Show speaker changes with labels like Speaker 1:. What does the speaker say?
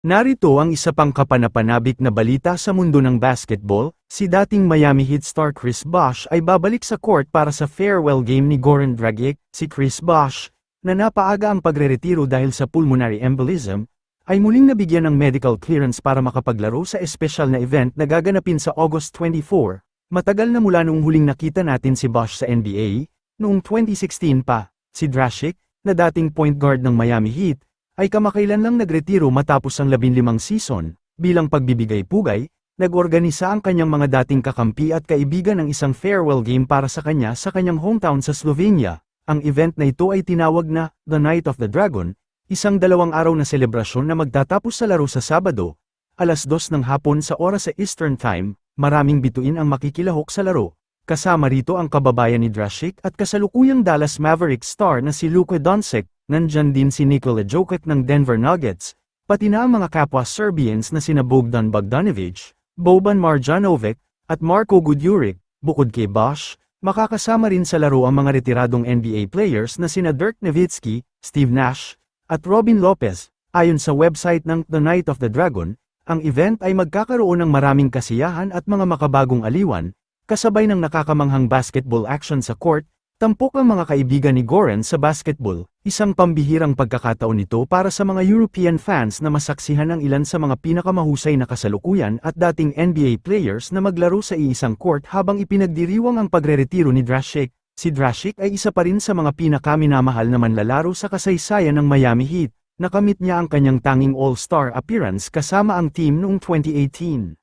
Speaker 1: Narito ang isa pang kapanapanabik na balita sa mundo ng basketball, si dating Miami Heat star Chris Bosh ay babalik sa court para sa farewell game ni Goran Dragic. Si Chris Bosh, na napaaga ang pagreretiro dahil sa pulmonary embolism, ay muling nabigyan ng medical clearance para makapaglaro sa espesyal na event na gaganapin sa August 24. Matagal na mula noong huling nakita natin si Bosh sa NBA, noong 2016 pa. Si Dragic, na dating point guard ng Miami Heat, ay kamakailan lang nagretiro matapos ang 15 season. Bilang pagbibigay-pugay, nag-organisa ang kanyang mga dating kakampi at kaibigan ng isang farewell game para sa kanya sa kanyang hometown sa Slovenia. Ang event na ito ay tinawag na The Night of the Dragon, isang 2 araw na selebrasyon na magtatapos sa laro sa Sabado, alas 2 ng hapon sa oras sa Eastern Time. Maraming bituin ang makikilahok sa laro. Kasama rito ang kababayan ni Dragic at kasalukuyang Dallas Mavericks star na si Luka Doncic. Nandyan din si Nikola Jokic ng Denver Nuggets, pati na ang mga kapwa Serbians na sina Bogdan Bogdanovic, Boban Marjanovic, at Marko Guduric. Bukod kay Bosh, makakasama rin sa laro ang mga retiradong NBA players na sina Dirk Nowitzki, Steve Nash, at Robin Lopez. Ayon sa website ng The Night of the Dragon, ang event ay magkakaroon ng maraming kasiyahan at mga makabagong aliwan, kasabay ng nakakamanghang basketball action sa court. Tampok ang mga kaibigan ni Goran sa basketball, isang pambihirang pagkakataon nito para sa mga European fans na masaksihan ang ilan sa mga pinakamahusay na kasalukuyan at dating NBA players na maglaro sa iisang court habang ipinagdiriwang ang pagreretiro ni Dragic. Si Dragic ay isa pa rin sa mga pinakaminamahal na manlalaro sa kasaysayan ng Miami Heat. Nakamit niya ang kanyang tanging All-Star appearance kasama ang team noong 2018.